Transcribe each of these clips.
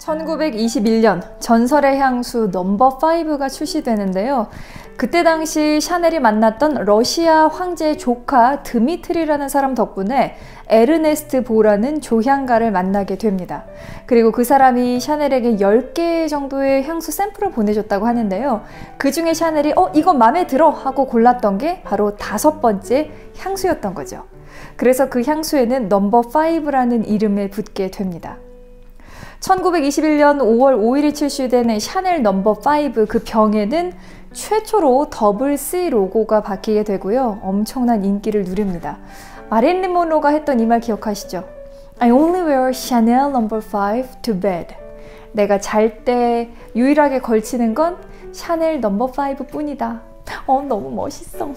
1921년 전설의 향수 넘버 5가 출시되는데요. 그때 당시 샤넬이 만났던 러시아 황제의 조카 드미트리라는 사람 덕분에 에르네스트 보라는 조향가를 만나게 됩니다. 그리고 그 사람이 샤넬에게 10개 정도의 향수 샘플을 보내줬다고 하는데요. 그 중에 샤넬이 이건 마음에 들어 하고 골랐던 게 바로 5번째 향수였던 거죠. 그래서 그 향수에는 넘버 5라는 이름을 붙게 됩니다. 1921년 5월 5일에 출시된 샤넬 넘버 5 그 병에는 최초로 더블 C 로고가 박히게 되고요. 엄청난 인기를 누립니다. 마릴린 monroe가 했던 이 말 기억하시죠? I only wear Chanel No. 5 to bed. 내가 잘 때 유일하게 걸치는 건 샤넬 넘버 5 뿐이다. 너무 멋있어.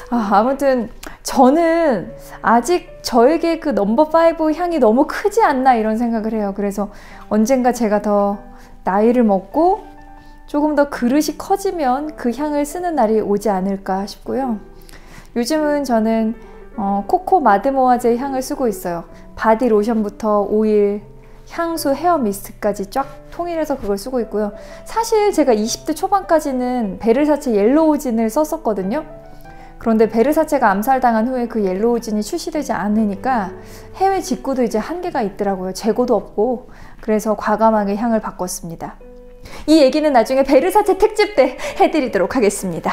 아무튼 저는 아직 저에게 그 넘버 5 향이 너무 크지 않나 이런 생각을 해요. 그래서 언젠가 제가 더 나이를 먹고 조금 더 그릇이 커지면 그 향을 쓰는 날이 오지 않을까 싶고요. 요즘은 저는 코코 마드모아제 향을 쓰고 있어요. 바디 로션부터 오일, 향수, 헤어 미스트까지 쫙 통일해서 그걸 쓰고 있고요. 사실 제가 20대 초반까지는 베르사체 옐로우진을 썼었거든요. 그런데 베르사체가 암살당한 후에 그 옐로우진이 출시되지 않으니까 해외 직구도 이제 한계가 있더라고요. 재고도 없고. 그래서 과감하게 향을 바꿨습니다. 이 얘기는 나중에 베르사체 특집 때 해드리도록 하겠습니다.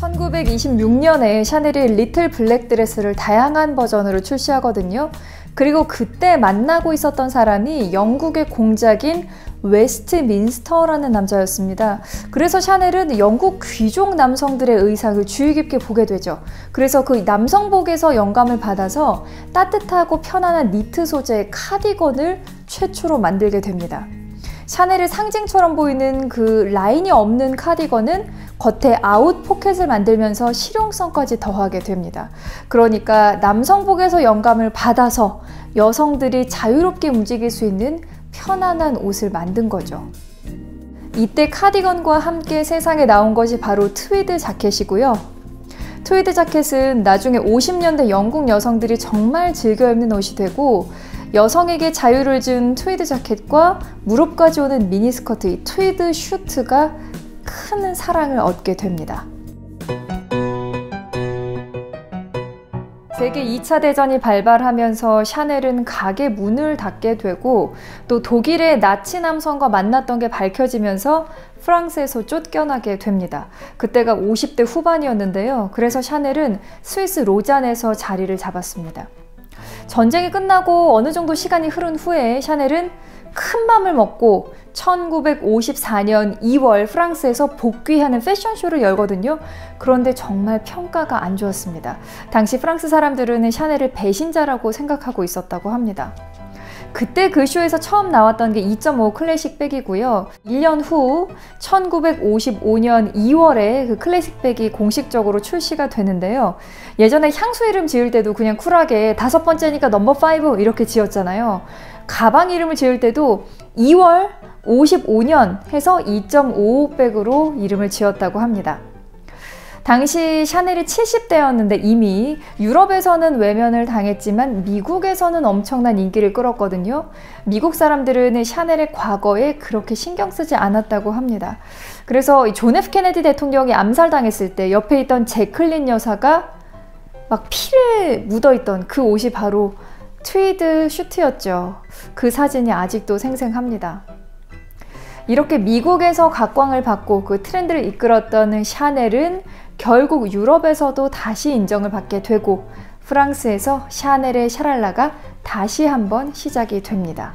1926년에 샤넬이 리틀 블랙 드레스를 다양한 버전으로 출시하거든요. 그리고 그때 만나고 있었던 사람이 영국의 공작인 웨스트민스터라는 남자였습니다. 그래서 샤넬은 영국 귀족 남성들의 의상을 주의 깊게 보게 되죠. 그래서 그 남성복에서 영감을 받아서 따뜻하고 편안한 니트 소재의 카디건을 최초로 만들게 됩니다. 샤넬의 상징처럼 보이는 그 라인이 없는 카디건은 겉에 아웃 포켓을 만들면서 실용성까지 더하게 됩니다. 그러니까 남성복에서 영감을 받아서 여성들이 자유롭게 움직일 수 있는 편안한 옷을 만든 거죠. 이때 카디건과 함께 세상에 나온 것이 바로 트위드 자켓이고요. 트위드 자켓은 나중에 50년대 영국 여성들이 정말 즐겨 입는 옷이 되고 여성에게 자유를 준 트위드 자켓과 무릎까지 오는 미니스커트, 이 트위드 슈트가 큰 사랑을 얻게 됩니다. 세계 2차 대전이 발발하면서 샤넬은 가게 문을 닫게 되고 또 독일의 나치 남성과 만났던 게 밝혀지면서 프랑스에서 쫓겨나게 됩니다. 그때가 50대 후반이었는데요. 그래서 샤넬은 스위스 로잔에서 자리를 잡았습니다. 전쟁이 끝나고 어느 정도 시간이 흐른 후에 샤넬은 큰 맘을 먹고 1954년 2월 프랑스에서 복귀하는 패션쇼를 열거든요. 그런데 정말 평가가 안 좋았습니다. 당시 프랑스 사람들은 샤넬을 배신자라고 생각하고 있었다고 합니다. 그때 그 쇼에서 처음 나왔던 게 2.5 클래식 백이고요. 1년 후 1955년 2월에 그 클래식 백이 공식적으로 출시가 되는데요. 예전에 향수 이름 지을 때도 그냥 쿨하게 5번째니까 넘버 5 이렇게 지었잖아요. 가방 이름을 지을 때도 2월 55년 해서 2.55백으로 이름을 지었다고 합니다. 당시 샤넬이 70대였는데 이미 유럽에서는 외면을 당했지만 미국에서는 엄청난 인기를 끌었거든요. 미국 사람들은 샤넬의 과거에 그렇게 신경 쓰지 않았다고 합니다. 그래서 존 F 케네디 대통령이 암살당했을 때 옆에 있던 제클린 여사가 막 피를 묻어있던 그 옷이 바로 트위드 슈트였죠. 그 사진이 아직도 생생합니다. 이렇게 미국에서 각광을 받고 그 트렌드를 이끌었던 샤넬은 결국 유럽에서도 다시 인정을 받게 되고 프랑스에서 샤넬의 샤랄라가 다시 한번 시작이 됩니다.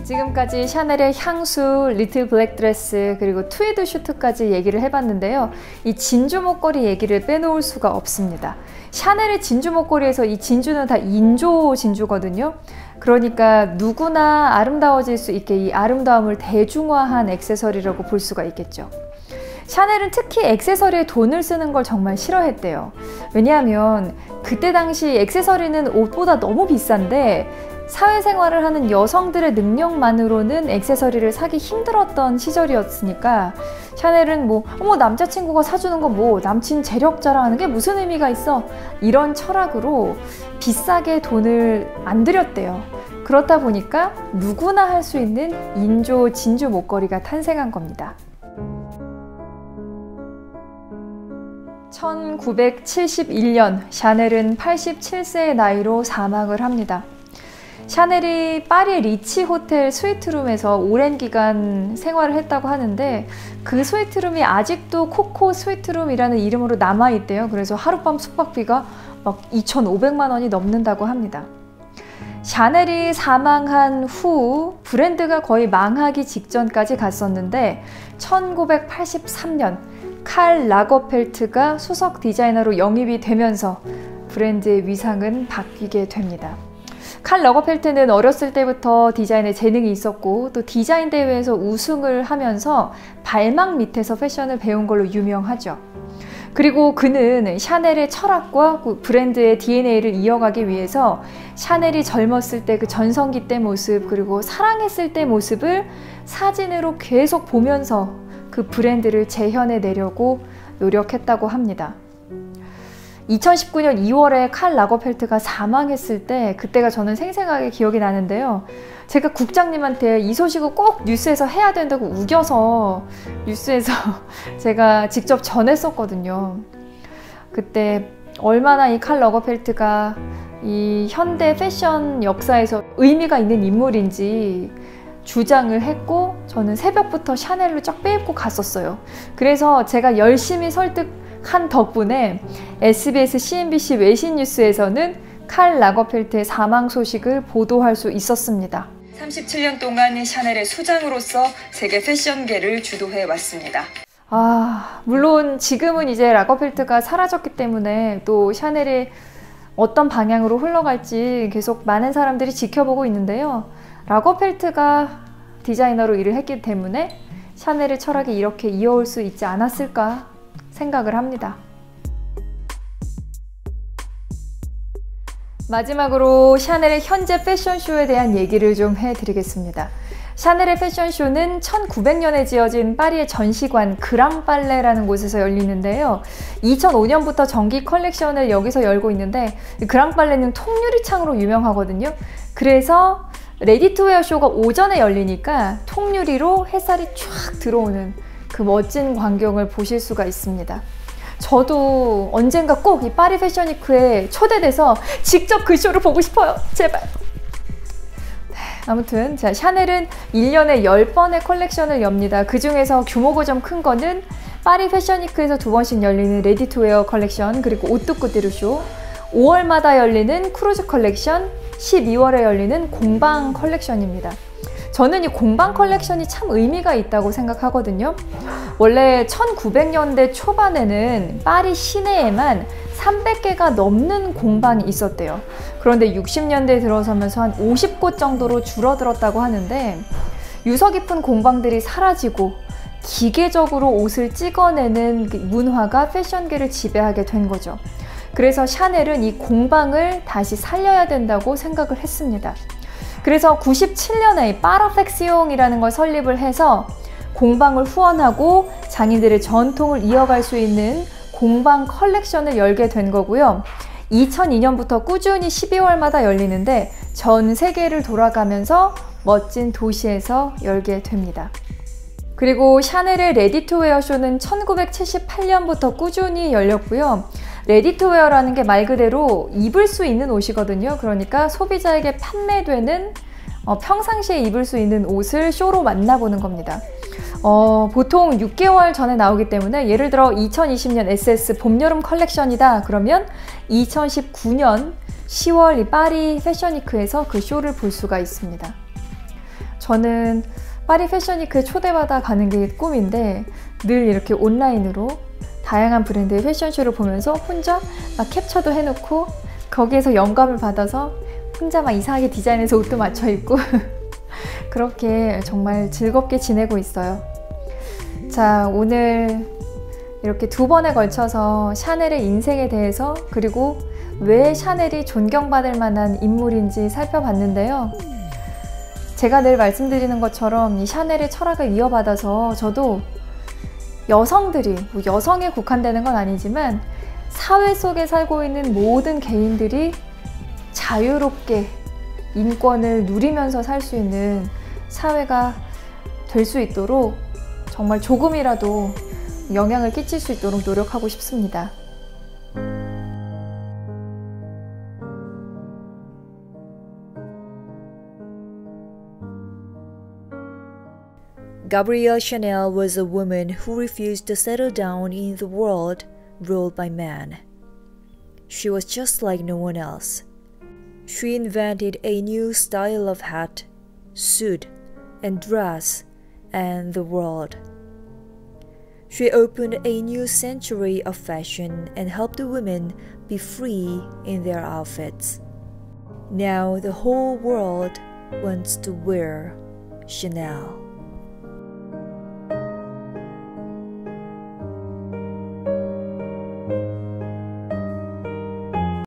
지금까지 샤넬의 향수, 리틀 블랙 드레스, 그리고 트위드 슈트까지 얘기를 해봤는데요. 이 진주 목걸이 얘기를 빼놓을 수가 없습니다. 샤넬의 진주 목걸이에서 이 진주는 다 인조 진주거든요. 그러니까 누구나 아름다워질 수 있게 이 아름다움을 대중화한 액세서리라고 볼 수가 있겠죠. 샤넬은 특히 액세서리에 돈을 쓰는 걸 정말 싫어했대요. 왜냐하면 그때 당시 액세서리는 옷보다 너무 비싼데 사회생활을 하는 여성들의 능력만으로는 액세서리를 사기 힘들었던 시절이었으니까 샤넬은 뭐 어머 남자친구가 사주는 거 뭐 남친 재력 자랑하는 게 무슨 의미가 있어, 이런 철학으로 비싸게 돈을 안 들였대요. 그렇다 보니까 누구나 할 수 있는 인조 진주 목걸이가 탄생한 겁니다. 1971년 샤넬은 87세의 나이로 사망을 합니다. 샤넬이 파리 리치 호텔 스위트룸에서 오랜 기간 생활을 했다고 하는데 그 스위트룸이 아직도 코코 스위트룸이라는 이름으로 남아있대요. 그래서 하룻밤 숙박비가 막 2,500만 원이 넘는다고 합니다. 샤넬이 사망한 후 브랜드가 거의 망하기 직전까지 갔었는데 1983년 칼 라거펠트가 수석 디자이너로 영입이 되면서 브랜드의 위상은 바뀌게 됩니다. 칼 라거펠트는 어렸을 때부터 디자인에 재능이 있었고 또 디자인 대회에서 우승을 하면서 발막 밑에서 패션을 배운 걸로 유명하죠. 그리고 그는 샤넬의 철학과 브랜드의 DNA를 이어가기 위해서 샤넬이 젊었을 때 그 전성기 때 모습, 그리고 사랑했을 때 모습을 사진으로 계속 보면서 그 브랜드를 재현해내려고 노력했다고 합니다. 2019년 2월에 칼 라거펠트가 사망했을 때 그때가 저는 생생하게 기억이 나는데요. 제가 국장님한테 이 소식을 꼭 뉴스에서 해야 된다고 우겨서 뉴스에서 제가 직접 전했었거든요. 그때 얼마나 이 칼 라거펠트가 이 현대 패션 역사에서 의미가 있는 인물인지 주장을 했고 저는 새벽부터 샤넬로 쫙 빼입고 갔었어요. 그래서 제가 열심히 설득한 덕분에 SBS, CNBC 외신 뉴스에서는 칼 라거펠트의 사망 소식을 보도할 수 있었습니다. 37년 동안 샤넬의 수장으로서 세계 패션계를 주도해 왔습니다. 물론 지금은 이제 라거펠트가 사라졌기 때문에 또 샤넬이 어떤 방향으로 흘러갈지 계속 많은 사람들이 지켜보고 있는데요. 라거펠트가 디자이너로 일을 했기 때문에 샤넬의 철학이 이렇게 이어올 수 있지 않았을까 생각을 합니다. 마지막으로 샤넬의 현재 패션쇼에 대한 얘기를 좀 해드리겠습니다. 샤넬의 패션쇼는 1900년에 지어진 파리의 전시관 그랑팔레라는 곳에서 열리는데요. 2005년부터 정기 컬렉션을 여기서 열고 있는데 그랑팔레는 통유리창으로 유명하거든요. 그래서 레디투웨어 쇼가 오전에 열리니까 통유리로 햇살이 쫙 들어오는 그 멋진 광경을 보실 수가 있습니다. 저도 언젠가 꼭 이 파리 패션위크에 초대돼서 직접 그 쇼를 보고 싶어요. 제발. 아무튼 샤넬은 1년에 10번의 컬렉션을 엽니다. 그 중에서 규모가 좀 큰 거는 파리 패션위크에서 2번씩 열리는 레디투웨어 컬렉션, 그리고 오뚜꾸띠르 쇼, 5월마다 열리는 크루즈 컬렉션, 12월에 열리는 공방 컬렉션입니다. 저는 이 공방 컬렉션이 참 의미가 있다고 생각하거든요. 원래 1900년대 초반에는 파리 시내에만 300개가 넘는 공방이 있었대요. 그런데 60년대에 들어서면서 한 50곳 정도로 줄어들었다고 하는데 유서 깊은 공방들이 사라지고 기계적으로 옷을 찍어내는 문화가 패션계를 지배하게 된 거죠. 그래서 샤넬은 이 공방을 다시 살려야 된다고 생각을 했습니다. 그래서 97년에 파라펙시옹이라는 걸 설립을 해서 공방을 후원하고 장인들의 전통을 이어갈 수 있는 공방 컬렉션을 열게 된 거고요. 2002년부터 꾸준히 12월마다 열리는데 전 세계를 돌아가면서 멋진 도시에서 열게 됩니다. 그리고 샤넬의 레디투웨어 쇼는 1978년부터 꾸준히 열렸고요. 레디투웨어라는 게 말 그대로 입을 수 있는 옷이거든요. 그러니까 소비자에게 판매되는 평상시에 입을 수 있는 옷을 쇼로 만나보는 겁니다. 보통 6개월 전에 나오기 때문에 예를 들어 2020년 SS 봄, 여름 컬렉션이다 그러면 2019년 10월 이 파리 패션위크에서 그 쇼를 볼 수가 있습니다. 저는 파리 패션위크에 초대받아 가는 게 꿈인데 늘 이렇게 온라인으로 다양한 브랜드의 패션쇼를 보면서 혼자 막 캡처도 해놓고 거기에서 영감을 받아서 혼자 막 이상하게 디자인해서 옷도 맞춰 입고 그렇게 정말 즐겁게 지내고 있어요. 자, 오늘 이렇게 두 번에 걸쳐서 샤넬의 인생에 대해서 그리고 왜 샤넬이 존경받을 만한 인물인지 살펴봤는데요. 제가 늘 말씀드리는 것처럼 이 샤넬의 철학을 이어받아서 저도 여성들이, 여성에 국한되는 건 아니지만 사회 속에 살고 있는 모든 개인들이 자유롭게 인권을 누리면서 살 수 있는 사회가 될 수 있도록 정말 조금이라도 영향을 끼칠 수 있도록 노력하고 싶습니다. Gabrielle Chanel was a woman who refused to settle down in the world ruled by men. She was just like no one else. She invented a new style of hat, suit, and dress, and the world. She opened a new century of fashion and helped the women be free in their outfits. Now the whole world wants to wear Chanel.